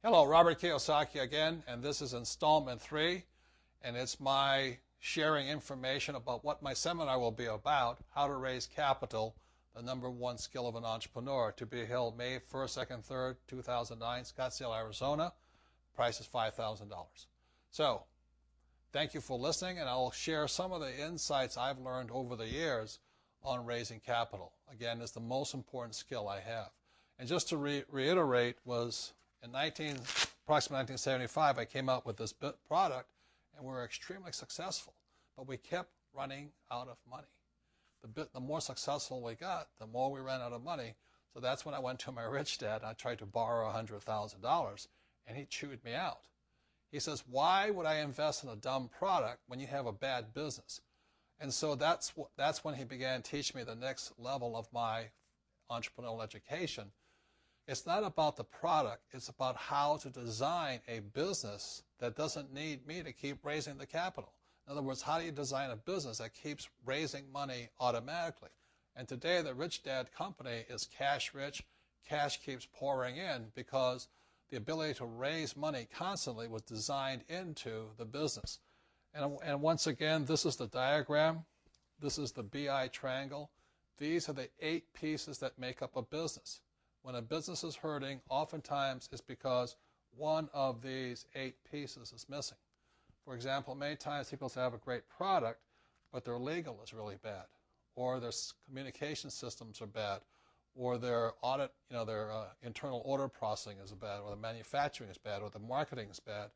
Hello, Robert Kiyosaki again, and this is installment 3, and it's my sharing information about what my seminar will be about, how to raise capital, the #1 skill of an entrepreneur, to be held May 1st, 2nd, 3rd, 2009, Scottsdale, Arizona. Price is $5,000. So, thank you for listening, and I'll share some of the insights I've learned over the years on raising capital. Again, it's the most important skill I have. And just to reiterate, was in approximately 1975, I came up with this product, and we were extremely successful. But we kept running out of money. The more successful we got, the more we ran out of money. So that's when I went to my rich dad, and I tried to borrow $100,000, and he chewed me out. He says, why would I invest in a dumb product when you have a bad business? And so that's when he began teaching me the next level of my entrepreneurial education. It's not about the product, it's about how to design a business that doesn't need me to keep raising the capital. In other words, how do you design a business that keeps raising money automatically? And today the Rich Dad company is cash rich. Cash keeps pouring in because the ability to raise money constantly was designed into the business. And once again, this is the diagram. This is the BI triangle. These are the 8 pieces that make up a business. When a business is hurting, oftentimes it's because one of these 8 pieces is missing. For example, many times people have a great product, but their legal is really bad, or their communication systems are bad, or their audit, their internal order processing is bad, or the manufacturing is bad, or the marketing is bad,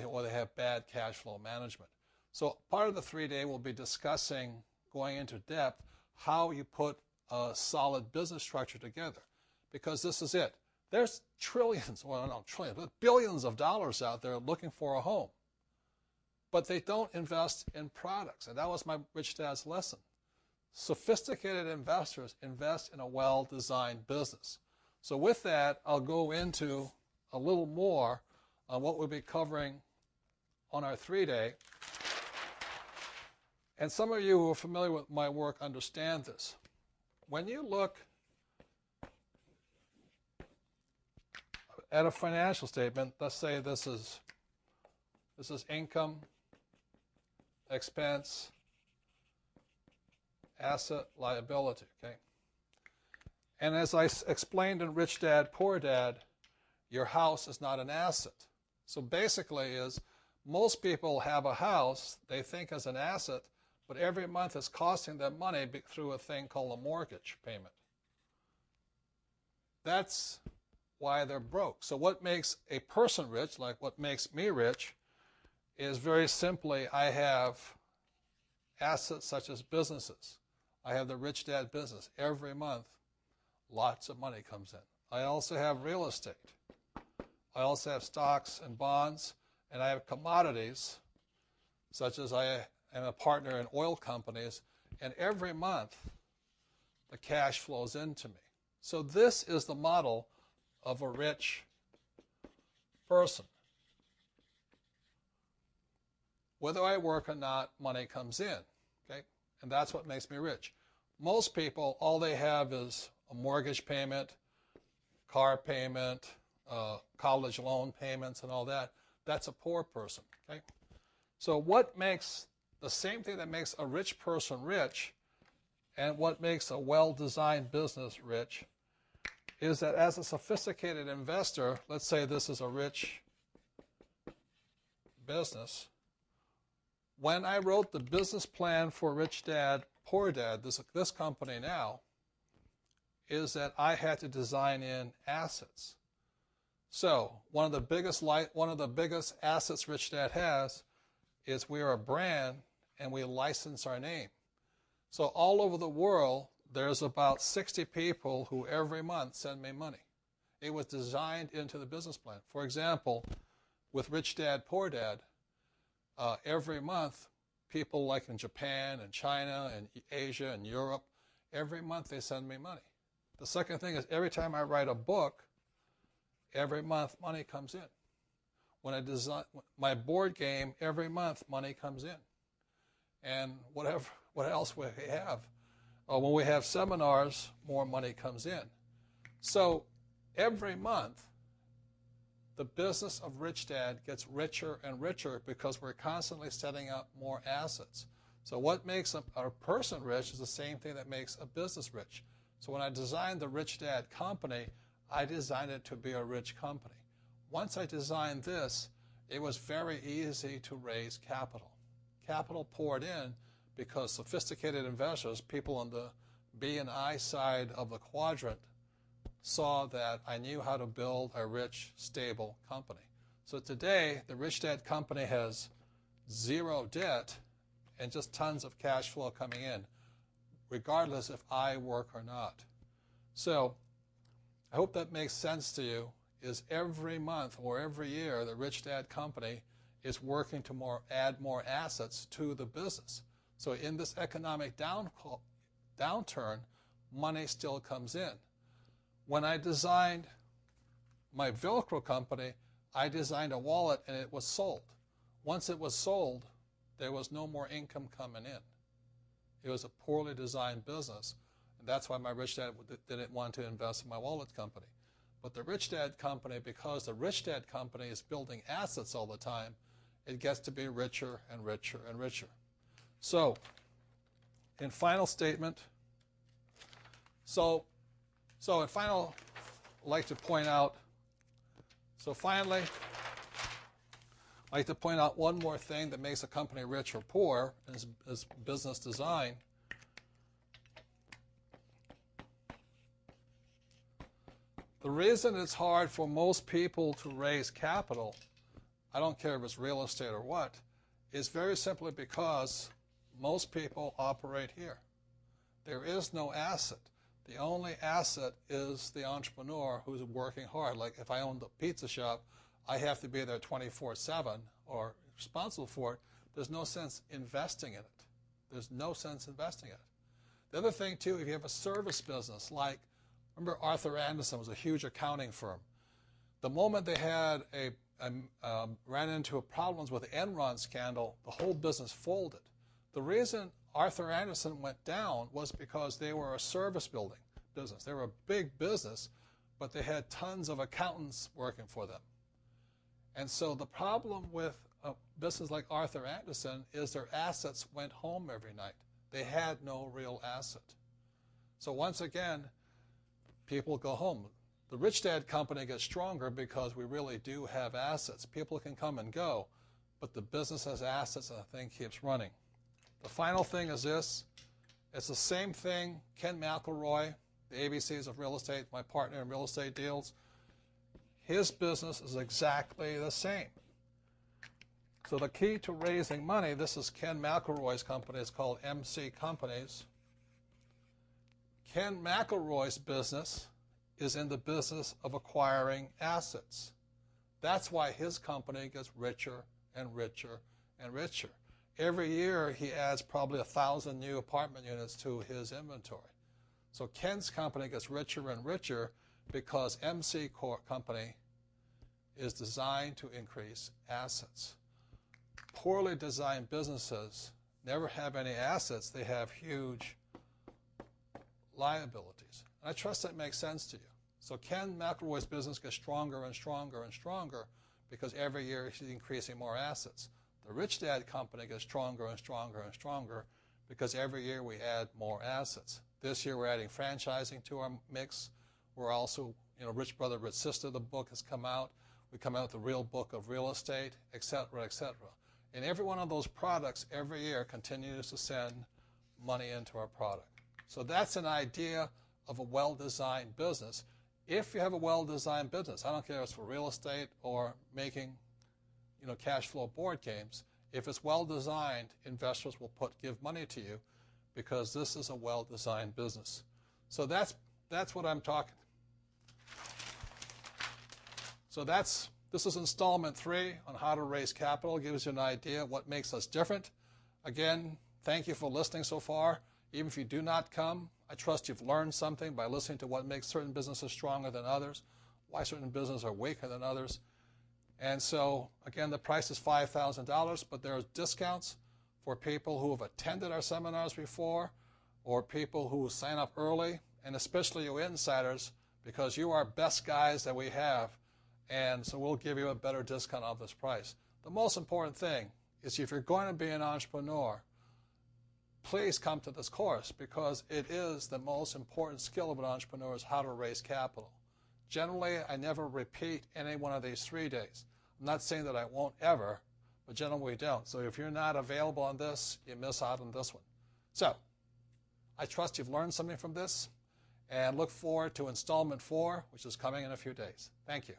or they have bad cash flow management. So part of the 3-day will be discussing, going into depth, how you put a solid business structure together. Because this is it. There's trillions, well, not trillions, but billions of dollars out there looking for a home. But they don't invest in products. And that was my Rich Dad's lesson. Sophisticated investors invest in a well-designed business. So with that, I'll go into a little more on what we'll be covering on our 3-day. And some of you who are familiar with my work understand this. When you look at a financial statement, let's say this is income, expense, asset, liability, okay? And as I explained in Rich Dad, Poor Dad, your house is not an asset. So basically most people have a house they think as an asset, but every month it's costing them money through a thing called a mortgage payment. That's why they're broke. So what makes a person rich, like what makes me rich, is very simply I have assets such as businesses. I have the Rich Dad business. Every month, lots of money comes in. I also have real estate. I also have stocks and bonds, and I have commodities, such as I am a partner in oil companies, and every month the cash flows into me. So this is the model of a rich person. Whether I work or not, money comes in, okay? And that's what makes me rich. Most people, all they have is a mortgage payment, car payment, college loan payments and all that. That's a poor person, okay? So what makes the same thing that makes a rich person rich and what makes a well-designed business rich is that as a sophisticated investor, let's say this is a rich business, when I wrote the business plan for Rich Dad, Poor Dad, this company now, is that I had to design in assets. So one of the biggest assets Rich Dad has is we are a brand and we license our name. So all over the world, there's about 60 people who every month send me money. It was designed into the business plan. For example, with Rich Dad, Poor Dad, every month, people like in Japan and China and Asia and Europe, every month they send me money. The second thing is every time I write a book, every month money comes in. When I design my board game, every month money comes in. And what else we have. When we have seminars, more money comes in. So every month, the business of Rich Dad gets richer and richer because we're constantly setting up more assets. So what makes a person rich is the same thing that makes a business rich. So when I designed the Rich Dad company, I designed it to be a rich company. Once I designed this, it was very easy to raise capital. Capital poured in because sophisticated investors, people on the B and I side of the quadrant, saw that I knew how to build a rich, stable company. So today, the Rich Dad company has zero debt and just tons of cash flow coming in, regardless if I work or not. So I hope that makes sense to you, is every month or every year, the Rich Dad company is working to add more assets to the business. So in this economic downturn, money still comes in. When I designed my Velcro company, I designed a wallet and it was sold. Once it was sold, there was no more income coming in. It was a poorly designed business, and that's why my Rich Dad didn't want to invest in my wallet company. But the Rich Dad company, because the Rich Dad company is building assets all the time, it gets to be richer and richer and richer. So, in final statement, in final, I'd like to point out, finally, I'd like to point out one more thing that makes a company rich or poor is business design. The reason it's hard for most people to raise capital, I don't care if it's real estate or what, is very simply because most people operate here. There is no asset. The only asset is the entrepreneur who's working hard. Like if I owned a pizza shop, I have to be there 24/7 or responsible for it. There's no sense investing in it. There's no sense investing in it. The other thing, too, if you have a service business, like, remember Arthur Andersen was a huge accounting firm. The moment they had ran into problems with the Enron scandal, the whole business folded. The reason Arthur Andersen went down was because they were a service building business. They were a big business, but they had tons of accountants working for them. And so the problem with a business like Arthur Andersen is their assets went home every night. They had no real asset. So once again, people go home. The Rich Dad company gets stronger because we really do have assets. People can come and go, but the business has assets and the thing keeps running. The final thing is this. It's the same thing. Ken McElroy, the ABCs of real estate, my partner in real estate deals, his business is exactly the same. So the key to raising money, this is Ken McElroy's company. It's called MC Companies. Ken McElroy's business is in the business of acquiring assets. That's why his company gets richer and richer and richer. Every year he adds probably 1,000 new apartment units to his inventory. So Ken's company gets richer and richer because MC Company is designed to increase assets. Poorly designed businesses never have any assets. They have huge liabilities. And I trust that makes sense to you. So Ken McElroy's business gets stronger and stronger and stronger because every year he's increasing more assets. The Rich Dad company gets stronger and stronger and stronger because every year we add more assets. This year we're adding franchising to our mix. We're also, Rich Brother, Rich Sister, the book has come out. We come out with the real book of real estate, et cetera, et cetera. And every one of those products every year continues to send money into our product. So that's an idea of a well-designed business. If you have a well-designed business, I don't care if it's for real estate or making cash flow board games, if it's well-designed, investors will give money to you because this is a well-designed business. So that's what I'm talking. So this is installment 3 on how to raise capital. It gives you an idea of what makes us different. Again, thank you for listening so far. Even if you do not come, I trust you've learned something by listening to what makes certain businesses stronger than others, why certain businesses are weaker than others. And so, again, the price is $5,000, but there are discounts for people who have attended our seminars before or people who sign up early, and especially you insiders, because you are best guys that we have. and so we'll give you a better discount of this price. The most important thing is if you're going to be an entrepreneur, please come to this course, because it is the most important skill of an entrepreneur, is how to raise capital. Generally, I never repeat any one of these 3 days. I'm not saying that I won't ever, but generally we don't. So if you're not available on this, you miss out on this one. So I trust you've learned something from this, and look forward to installment 4, which is coming in a few days. Thank you.